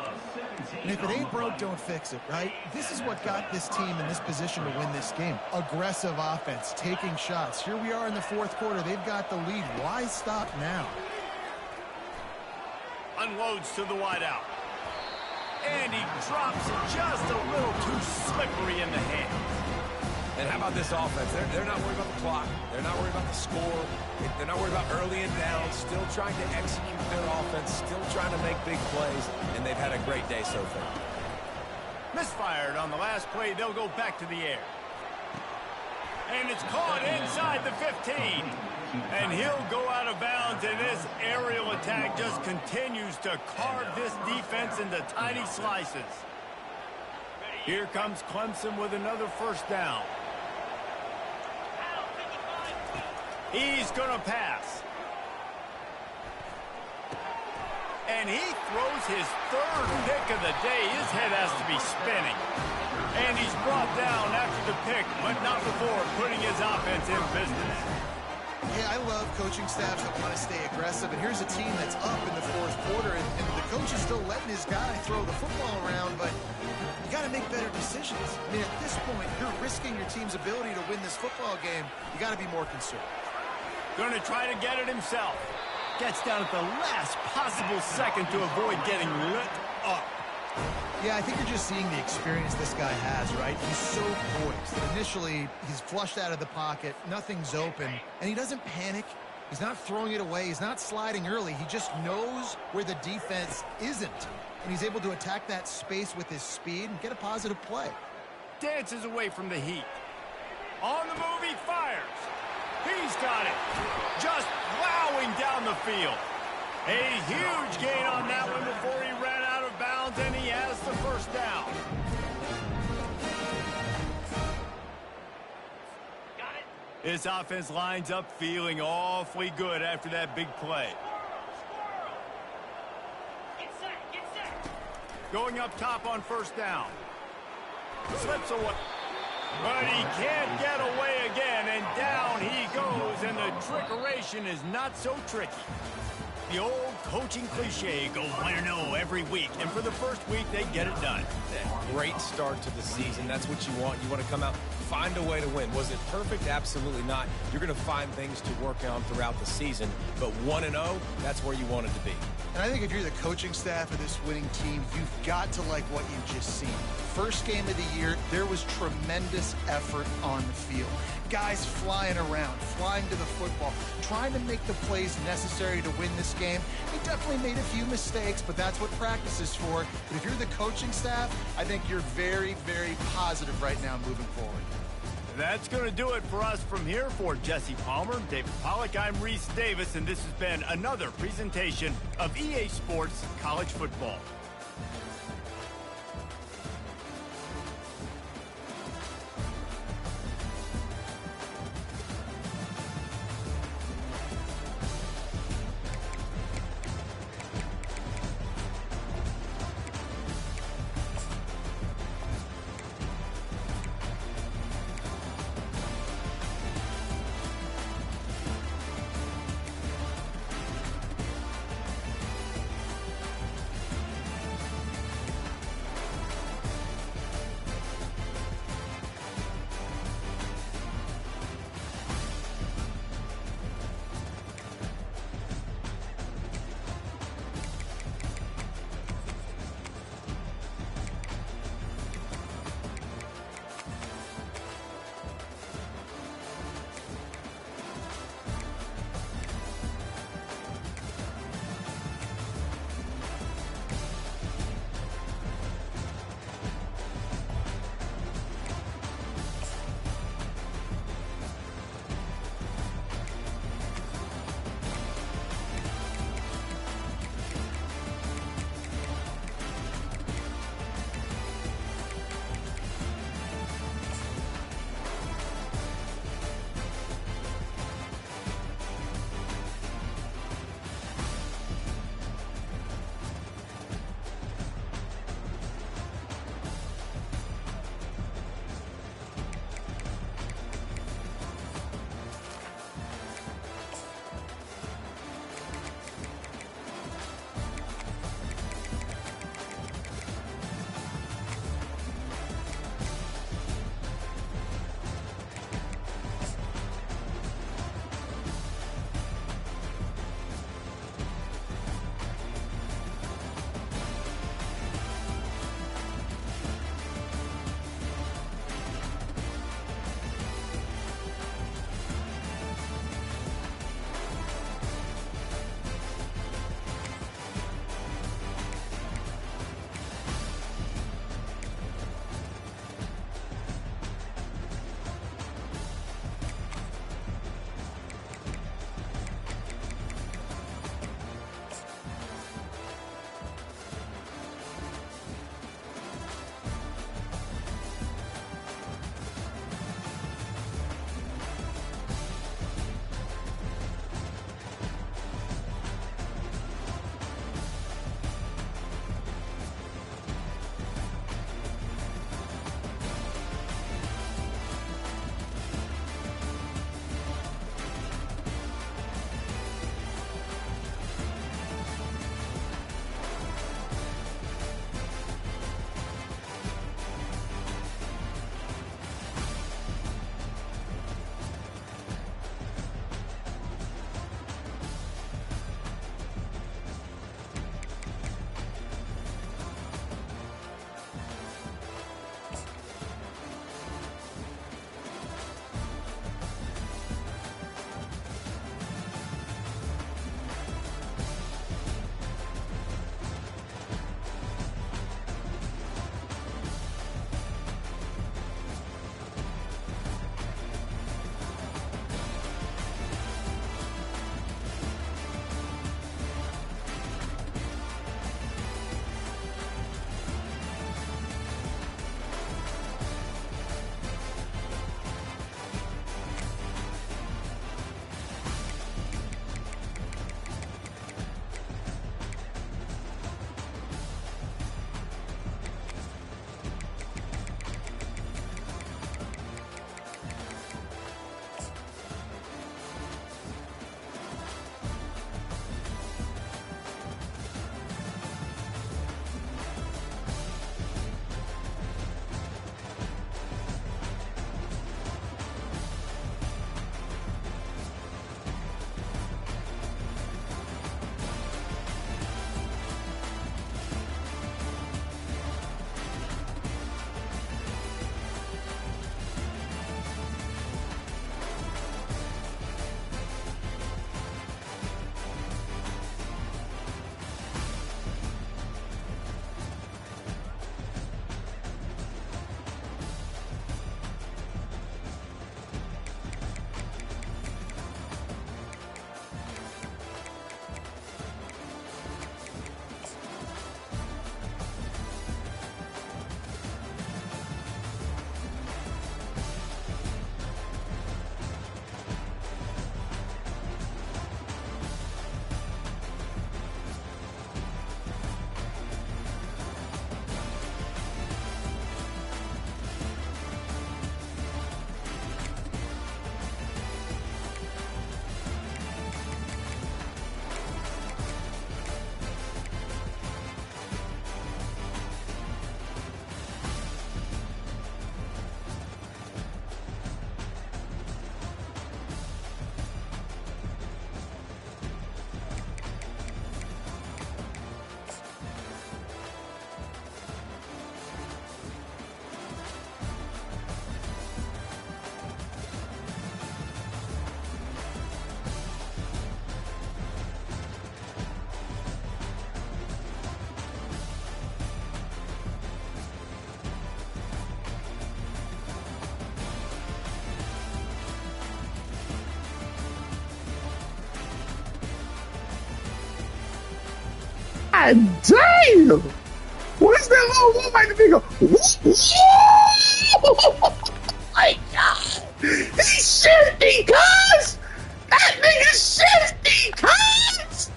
And if it ain't broke, don't fix it, right? This is what got this team in this position to win this game. Aggressive offense, taking shots. Here we are in the fourth quarter. They've got the lead. Why stop now? Unloads to the wideout. And he drops it just a little too slippery in the hands. And how about this offense? They're not worried about the clock. They're not worried about the score. They're not worried about early and down. Still trying to execute their offense. Still trying to make big plays. And they've had a great day so far. Misfired on the last play. They'll go back to the air. And it's caught inside the 15. And he'll go out of bounds. And this aerial attack just continues to carve this defense into tiny slices. Here comes Clemson with another first down. He's going to pass. And he throws his third pick of the day. His head has to be spinning. And he's brought down after the pick, but not before putting his offense in business. Yeah, I love coaching staffs that want to stay aggressive. And here's a team that's up in the fourth quarter, and the coach is still letting his guy throw the football around, but you got to make better decisions. I mean, at this point, you're risking your team's ability to win this football game. You got to be more conservative. Going to try to get it himself. Gets down at the last possible second to avoid getting lit up. Yeah, I think you're just seeing the experience this guy has, right? He's so poised. Initially, he's flushed out of the pocket. Nothing's open. And he doesn't panic. He's not throwing it away. He's not sliding early. He just knows where the defense isn't. And he's able to attack that space with his speed and get a positive play. Dances away from the heat. On the move, he fires. He's got it. Just plowing down the field. A huge gain on that one before he ran out of bounds, and he has the first down. This offense lines up feeling awfully good after that big play. Going up top on first down. Slips away. But he can't get away again, and down he goes, and the trickeration is not so tricky. The old coaching cliche, go 1-0 every week, and for the first week, they get it done. Great start to the season. That's what you want. You want to come out, find a way to win. Was it perfect? Absolutely not. You're going to find things to work on throughout the season, but 1-0, that's where you want it to be. And I think if you're the coaching staff of this winning team, you've got to like what you've just seen. First game of the year, there was tremendous effort on the field. guys flying around, flying to the football, trying to make the plays necessary to win this game. He definitely made a few mistakes, but that's what practice is for. But if you're the coaching staff, I think you're very, very positive right now moving forward. That's going to do it for us from here. For Jesse Palmer, David Pollack, I'm Reese Davis, and this has been another presentation of EA Sports College Football. God damn! What's that little one like the nigga? Oh my God! He's shifty, cuz! That nigga's shifty, cuz!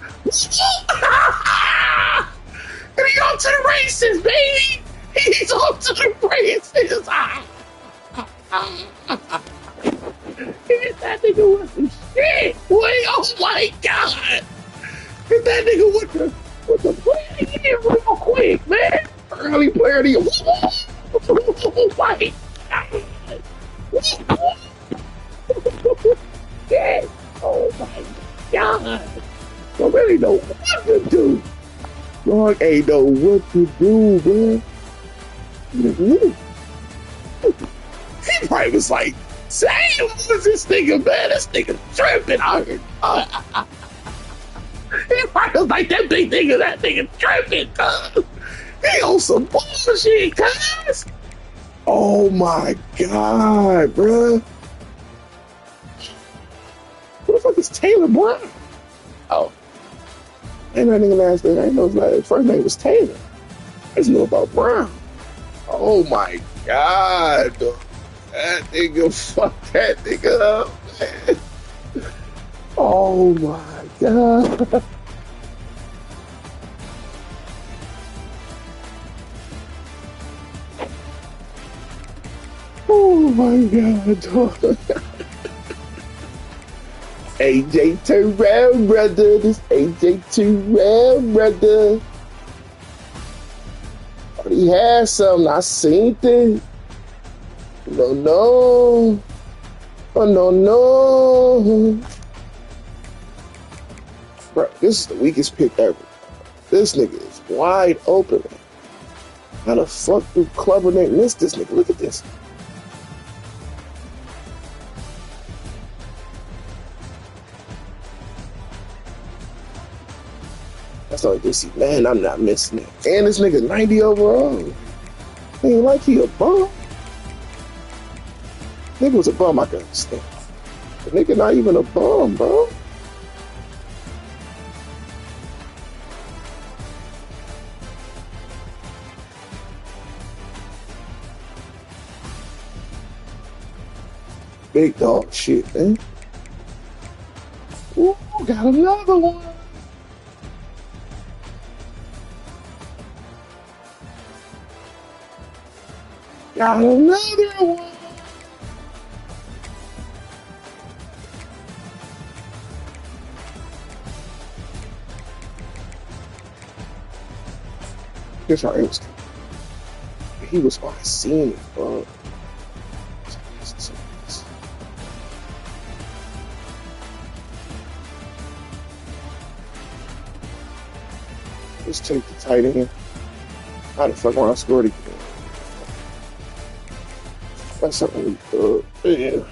And he on to the races, baby! He's on to the races! Hit that nigga with some shit, boy! Oh my God! Hit that nigga with the player of the year real quick, man! Early player of the year. Oh my God! Shit! Oh my God! I really know what to do. Dog ain't know what to do, man. He probably was like, "Damn, what's this nigga, man? This nigga tripping out here." He probably was like, that nigga tripping, cuz. He on some bullshit, cuz. Oh my God, bruh. Who the fuck is Taylor Brown? Oh. Ain't that nigga last name? I didn't know his first name was Taylor. I just know about Brown. Oh my God. That nigga fucked that nigga up, man. Oh my God. Oh my God, dog. AJ Terrell, brother. This AJ Terrell, brother. Oh, he had something. I seen it. No. Oh, no. Bro, this is the weakest pick ever. This nigga is wide open. How the fuck do Clubber Nick miss this nigga? Look at this. That's all you see. Man, I'm not missing it. And this nigga 90 overall. Ain't like he a bum. Nigga was a bum, I can understand. The nigga not even a bum, bro. Big dog shit, man. Ooh, got another one. Got another one. Here's how it was. He was on scene, bro. Let's take the tight end. How the fuck when I scored again? That's something we yeah.